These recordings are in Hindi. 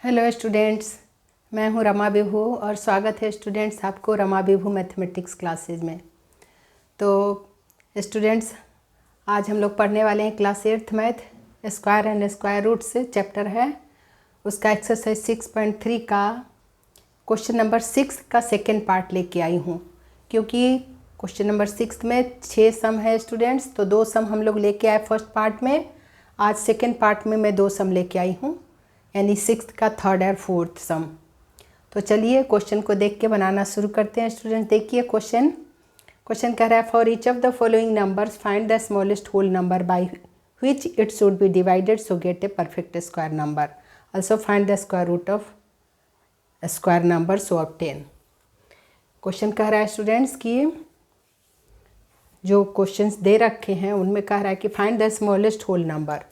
हेलो स्टूडेंट्स, मैं हूं रमा बिभू और स्वागत है स्टूडेंट्स आपको रमा बिभू मैथमेटिक्स क्लासेज में। तो स्टूडेंट्स, आज हम लोग पढ़ने वाले हैं class 8th math square and square root से चैप्टर है उसका एक्सरसाइज 6.3 का क्वेश्चन नंबर 6 का सेकेंड पार्ट लेके आई हूँ, क्योंकि क्वेश्चन नंबर 6 में 6 सम है स्टूडेंट्स। तो 2 सम हम लोग लेके आए फर्स्ट पार्ट में, आज सेकेंड पार्ट में मैं 2 सम लेके आई हूँ, यानी 6th का 3rd और 4th सम। तो चलिए क्वेश्चन को देख के बनाना शुरू करते हैं स्टूडेंट। देखिए क्वेश्चन कह रहा है for each of the following numbers find the smallest whole number by which it should be divided so get a perfect square number, also find the square root of square number so obtain. Question कह रहा है स्टूडेंट्स कि जो क्वेश्चंस दे रखे हैं उनमें कह रहा है कि find the smallest whole number,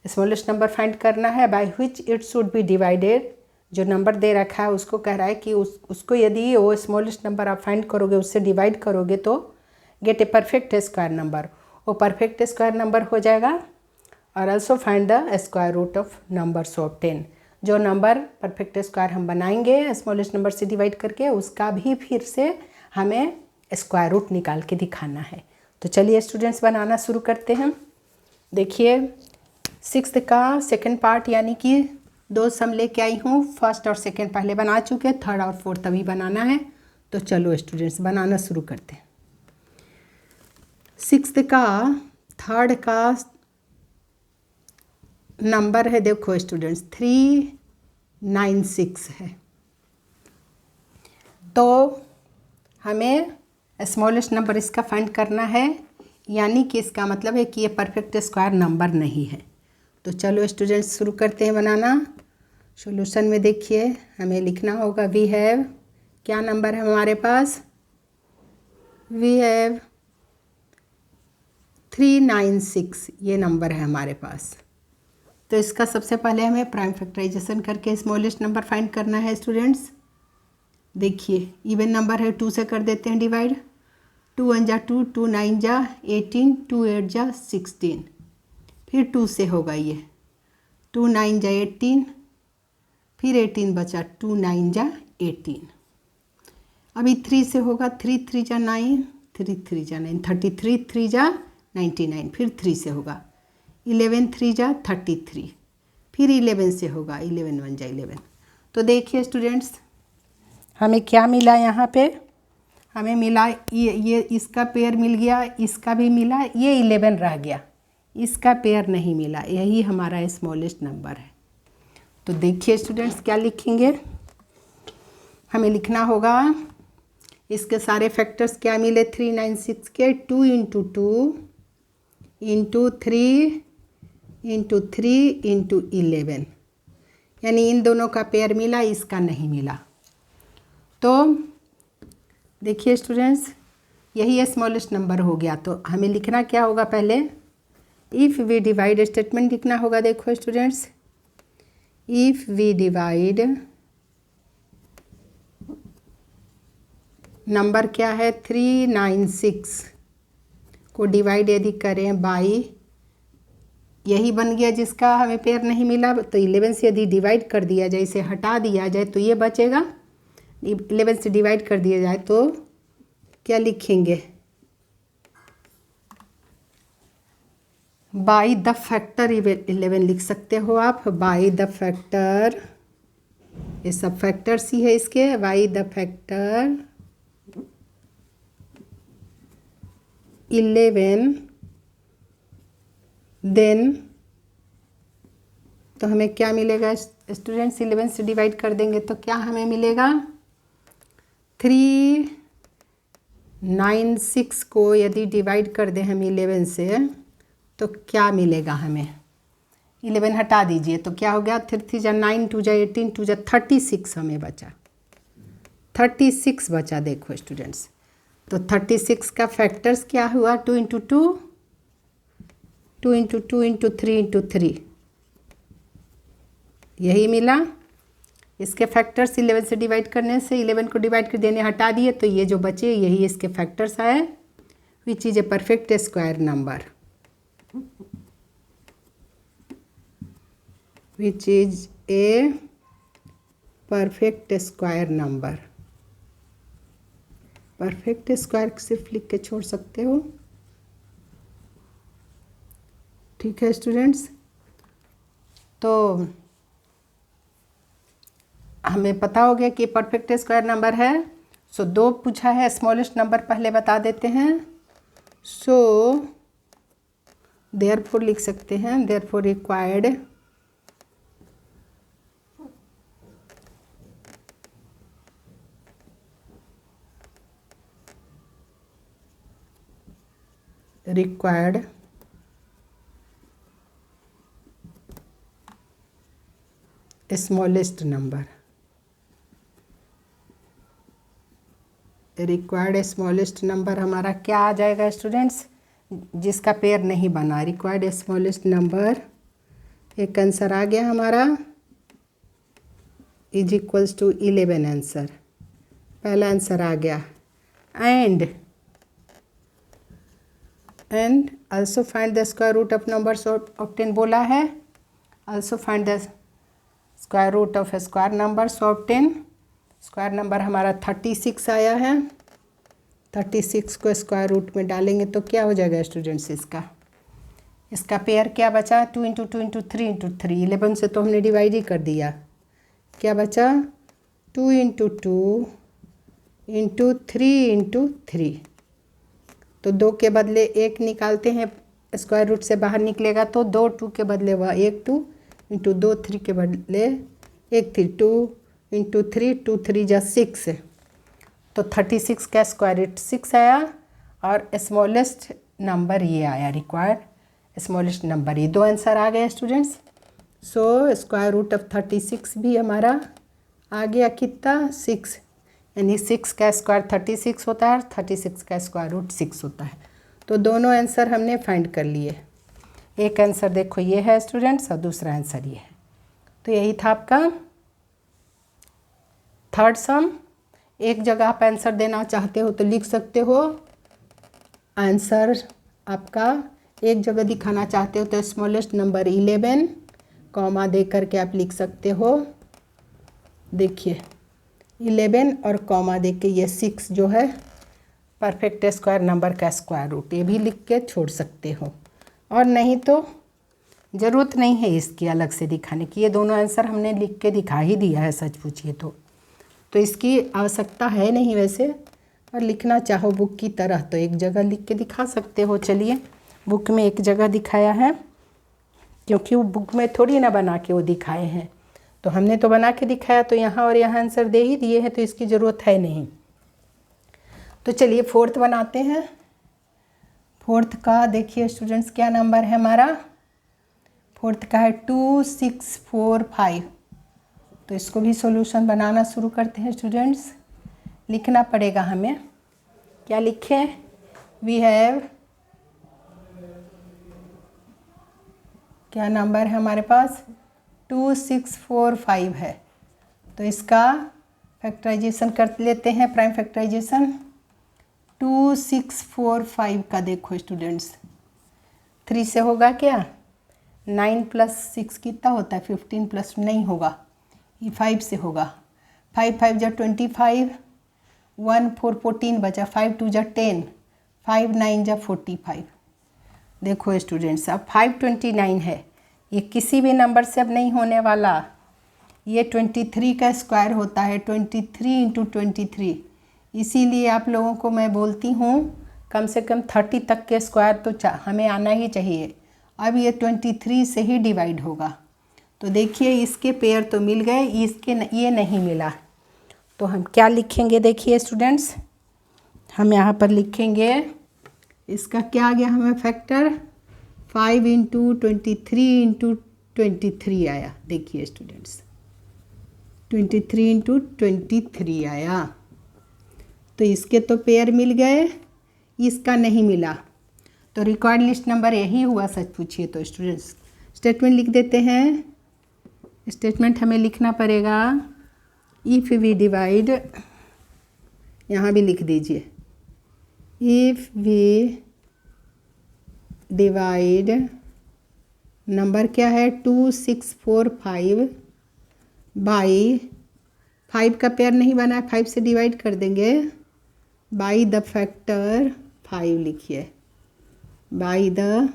smallest number find करना है by which it should be divided. जो नंबर दे रखा है उसको कह रहा है कि उसको यदि वो स्मॉलेस्ट नंबर आप फाइंड करोगे, उससे डिवाइड करोगे तो get a perfect square number, वो परफेक्ट स्क्वायर नंबर हो जाएगा। और also find the square root of number so obtain. जो नंबर परफेक्ट स्क्वायर हम बनाएंगे स्मॉलेस्ट नंबर से डिवाइड करके, उसका भी फिर से हमें स्क्वायर रूट निकाल के दिखाना है। तो चलिए स्टूडेंट्स बनाना शुरू करते हैं। देखिए 6th का सेकंड पार्ट यानी कि 2 सम लेके आई हूँ। फर्स्ट और सेकंड पहले बना चुके, 3rd और 4th अभी बनाना है। तो चलो स्टूडेंट्स बनाना शुरू करते हैं। 6th का 3rd का नंबर है, देखो स्टूडेंट्स 396 है। तो हमें स्मॉलेस्ट नंबर इसका फाइंड करना है, यानी कि इसका मतलब है कि ये परफेक्ट स्क्वायर नंबर नहीं है। तो चलो स्टूडेंट्स शुरू करते हैं बनाना। सॉल्यूशन में देखिए हमें लिखना होगा वी हैव, क्या नंबर है हमारे पास, वी हैव 396, ये नंबर है हमारे पास। तो इसका सबसे पहले हमें प्राइम फैक्टराइजेशन करके स्मॉलेस्ट नंबर फाइंड करना है स्टूडेंट्स। देखिए इवन नंबर है, 2 से कर देते हैं डिवाइड। 2 1 जा 2, 2 9 जा 18, 2 8 जा 16, फिर 2 से होगा ये 2 9 जा 18, फिर 18 बचा, 2 9 जा 18। अभी 3 से होगा, 3 3 जा 9, 3 3 जा 9, 33, 3 जा 99, फिर 3 से होगा 11 3 जा 33, फिर 11 से होगा 11 1 जा 11। तो देखिए स्टूडेंट्स हमें क्या मिला यहाँ पे, हमें मिला ये इसका पेयर मिल गया, इसका भी मिला, ये 11 रह गया, इसका पेयर नहीं मिला, यही हमारा स्मॉलेस्ट नंबर है। तो देखिए स्टूडेंट्स क्या लिखेंगे, हमें लिखना होगा इसके सारे फैक्टर्स क्या मिले 396 के, 2 × 2 × 3 × 3 × 11, यानी इन दोनों का पेयर मिला, इसका नहीं मिला। तो देखिए स्टूडेंट्स यही स्मॉलेस्ट नंबर हो गया। तो हमें लिखना क्या होगा, पहले इफ़ वी डिवाइड स्टेटमेंट लिखना होगा। देखो students if we divide, number क्या है 396 को डिवाइड यदि करें बाई, यही बन गया जिसका हमें पेयर नहीं मिला। तो 11 से यदि डिवाइड कर दिया जाए, इसे हटा दिया जाए तो ये बचेगा। 11 से डिवाइड कर दिया जाए तो क्या लिखेंगे, बाई द फैक्टर 11 लिख सकते हो आप, बाई द फैक्टर, ये सब फैक्टर्स ही है इसके, बाई द फैक्टर 11, देन तो हमें क्या मिलेगा स्टूडेंट्स, 11 से डिवाइड कर देंगे तो क्या हमें मिलेगा, 396 को यदि डिवाइड कर दें हम 11 से तो क्या मिलेगा हमें, 11 हटा दीजिए तो क्या हो गया, 3 3 जा 9, 2 जा 18, 2 जा 36 हमें बचा, 36 बचा। देखो स्टूडेंट्स तो 36 का फैक्टर्स क्या हुआ, 2 × 2, 2 × 2 × 3 × 3, यही मिला। इसके फैक्टर्स 11 से डिवाइड करने से, 11 को डिवाइड कर देने हटा दिए तो ये जो बचे यही इसके फैक्टर्स आए, which is a perfect square number, which is a perfect square number. Perfect square सिर्फ लिख के छोड़ सकते हो। ठीक है स्टूडेंट्स, तो हमें पता हो गया कि परफेक्ट स्क्वायर नंबर है। सो 2 पूछा है, स्मॉलेस्ट नंबर पहले बता देते हैं। सो देयरफॉर लिख सकते हैं, therefore required smallest number. Required smallest number हमारा क्या आ जाएगा स्टूडेंट्स, जिसका पेयर नहीं बना। रिक्वायर्ड स्मॉलेस्ट नंबर, एक आंसर आ गया हमारा, इज इक्वल्स टू 11 आंसर। पहला आंसर आ गया। And also find the square root of numbers obtain बोला है। Also find the square root of square numbers obtain. Square number हमारा 36 आया है। 36 को स्क्वायर रूट में डालेंगे तो क्या हो जाएगा स्टूडेंट्स, इसका पेयर क्या बचा, 2 इंटू 2 इंटू 3 इंटू 3। 11 से तो हमने डिवाइड ही कर दिया। क्या बचा, 2 इंटू 2 इंटू 3 इंटू 3। तो 2 के बदले 1 निकालते हैं, स्क्वायर रूट से बाहर निकलेगा तो 2 2 के बदले हुआ 1 2 इंटू 2 3 के बदले 1 3 2 इंटू 3 2 3 जा 6। तो 36 का स्क्वायर रूट 6 आया और स्मॉलेस्ट नंबर ये आया, रिक्वायर्ड स्मॉलेस्ट नंबर। ये 2 आंसर आ गए students. So square root of 36 भी हमारा आ गया कितना, 6। यानी 6 का स्क्वायर 36 होता है, 36 का स्क्वायर रूट 6 होता है। तो दोनों आंसर हमने फाइंड कर लिए। एक आंसर देखो ये है स्टूडेंट्स और दूसरा आंसर ये है। तो यही था आपका थर्ड सम। एक जगह आप आंसर देना चाहते हो तो लिख सकते हो, आंसर आपका एक जगह दिखाना चाहते हो तो स्मॉलेस्ट नंबर 11 कॉमा दे करके आप लिख सकते हो। देखिए 11 और कॉमा दे के ये 6 जो है परफेक्ट स्क्वायर नंबर का स्क्वायर रूट, ये भी लिख के छोड़ सकते हो। और नहीं तो ज़रूरत नहीं है इसकी अलग से दिखाने की, ये दोनों आंसर हमने लिख के दिखा ही दिया है सच पूछिए तो इसकी आवश्यकता है नहीं वैसे। और लिखना चाहो बुक की तरह तो एक जगह लिख के दिखा सकते हो। चलिए बुक में एक जगह दिखाया है, क्योंकि वो बुक में थोड़ी ना बना के वो दिखाए हैं, तो हमने तो बना के दिखाया, तो यहाँ और यहाँ आंसर दे ही दिए हैं, तो इसकी ज़रूरत है नहीं। तो चलिए फोर्थ बनाते हैं। फोर्थ का देखिए स्टूडेंट्स क्या नंबर है हमारा, फोर्थ का है 2645। तो इसको भी सॉल्यूशन बनाना शुरू करते हैं स्टूडेंट्स। लिखना पड़ेगा हमें, क्या लिखें, वी हैव, क्या नंबर है हमारे पास, 2645 है। तो इसका फैक्टराइजेशन कर लेते हैं, प्राइम फैक्टराइजेशन। 2645 का देखो स्टूडेंट्स 3 से होगा क्या, 9 + 6 कितना होता है, 15 प्लस नहीं होगा, ये 5 से होगा। 5 5 जा 25, 1 4 14 बचा, 5 2 जा 10, 5 9 जा 45। देखो स्टूडेंट्स अब 529 है, ये किसी भी नंबर से अब नहीं होने वाला। ये 23 का स्क्वायर होता है, 23 इंटू 23। इसीलिए आप लोगों को मैं बोलती हूँ कम से कम 30 तक के स्क्वायर तो हमें आना ही चाहिए। अब ये 23 से ही डिवाइड होगा। तो देखिए इसके पेयर तो मिल गए, इसके ये नहीं मिला, तो हम क्या लिखेंगे, देखिए स्टूडेंट्स हम यहाँ पर लिखेंगे, इसका क्या आ गया हमें फैक्टर, 5 इंटू 23 इंटू 23 आया। देखिए स्टूडेंट्स 23 इंटू 23 आया। तो इसके तो पेयर मिल गए, इसका नहीं मिला, तो रिकॉर्ड लिस्ट नंबर यही हुआ सच पूछिए तो स्टूडेंट्स। स्टेटमेंट लिख देते हैं। स्टेटमेंट हमें लिखना पड़ेगा, इफ़ वी डिवाइड, यहाँ भी लिख दीजिए, इफ़ वी डिवाइड, नंबर क्या है 2645 बाई 5 का पेयर नहीं बना है, 5 से डिवाइड कर देंगे बाई द फैक्टर 5 लिखिए, बाई द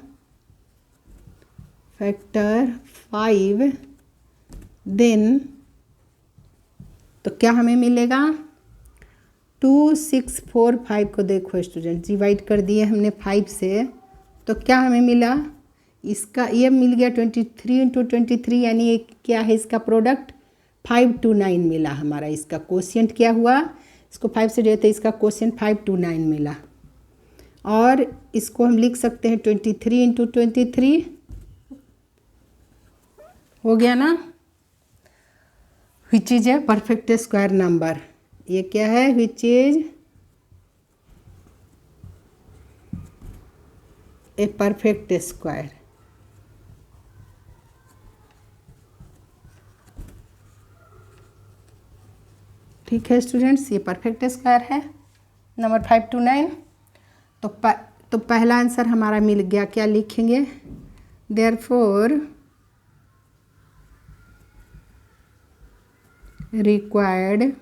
फैक्टर 5, देन तो क्या हमें मिलेगा 2645 को देखो स्टूडेंट, डिवाइड कर दिए हमने 5 से, तो क्या हमें मिला, इसका ये मिल गया 23 इंटू 23, यानी ये क्या है इसका प्रोडक्ट 529 मिला हमारा। इसका कोशिएंट क्या हुआ, इसको 5 से जो है इसका कोशिएंट 529 मिला। और इसको हम लिख सकते हैं 23 इंटू 23 हो गया ना, which is a perfect square number. ये क्या है, which is a perfect square. ठीक है स्टूडेंट्स, ये परफेक्ट स्क्वायर है नंबर 529। तो पहला आंसर हमारा मिल गया। क्या लिखेंगे, देयरफॉर रिक्वायर्ड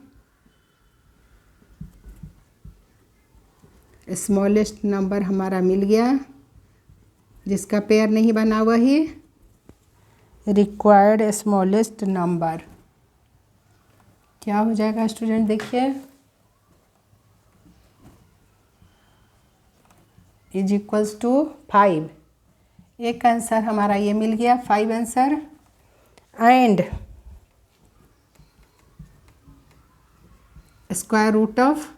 स्मॉलेस्ट नंबर हमारा मिल गया, जिसका पेयर नहीं बना वही रिक्वायर्ड स्मॉलेस्ट नंबर। क्या हो जाएगा स्टूडेंट, देखिए इज इक्वल्स टू 5। एक आंसर हमारा ये मिल गया, 5 answer. And square root of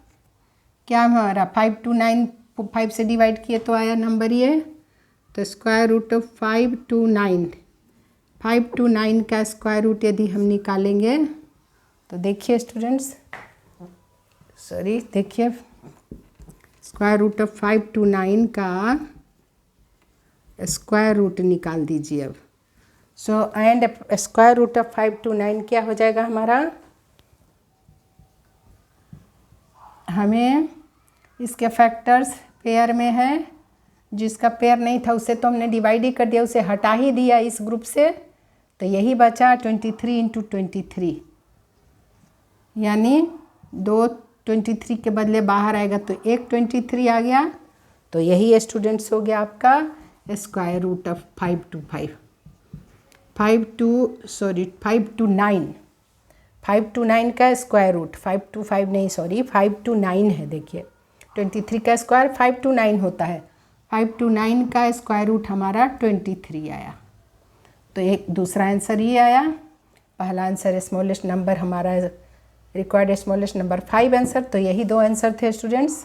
क्या हमारा 529, 5 से डिवाइड किए तो आया नंबर ये, तो स्क्वायर रूट ऑफ 529 का स्क्वायर रूट यदि हम निकालेंगे तो देखिए स्टूडेंट्स, देखिए स्क्वायर रूट ऑफ 529 का स्क्वायर रूट निकाल दीजिए अब। So and square root of 529 क्या हो जाएगा हमारा, हमें इसके फैक्टर्स पेयर में है, जिसका पेयर नहीं था उसे तो हमने डिवाइड ही कर दिया, उसे हटा ही दिया इस ग्रुप से, तो यही बचा 23 इंटू 23, यानी 2 23 के बदले बाहर आएगा तो एक 23 आ गया। तो यही स्टूडेंट्स हो गया आपका स्क्वायर रूट ऑफ 529 का स्क्वायर रूट, 525 नहीं सॉरी 529 है। देखिए 23 का स्क्वायर 529 होता है, 529 का स्क्वायर रूट हमारा 23 आया। तो एक दूसरा आंसर ये आया। पहला आंसर स्मॉलेस्ट नंबर हमारा रिक्वायर्ड स्मॉलेस्ट नंबर 5 आंसर, तो यही 2 आंसर थे स्टूडेंट्स।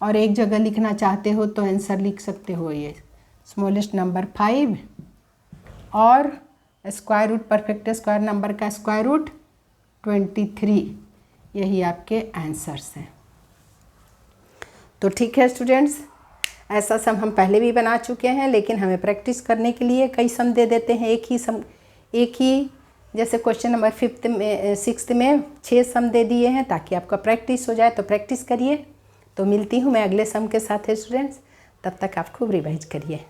और एक जगह लिखना चाहते हो तो आंसर लिख सकते हो ये स्मॉलेस्ट नंबर 5 और square root perfect square number का स्क्वायर रूट 23, यही आपके आंसर्स हैं। तो ठीक है स्टूडेंट्स, ऐसा सम हम पहले भी बना चुके हैं, लेकिन हमें प्रैक्टिस करने के लिए कई सम दे देते हैं। एक ही जैसे क्वेश्चन नंबर 6th में 6 सम दे दिए हैं ताकि आपका प्रैक्टिस हो जाए। तो प्रैक्टिस करिए। तो मिलती हूँ मैं अगले सम के साथ है स्टूडेंट्स, तब तक आप खूब रिवाइज करिए।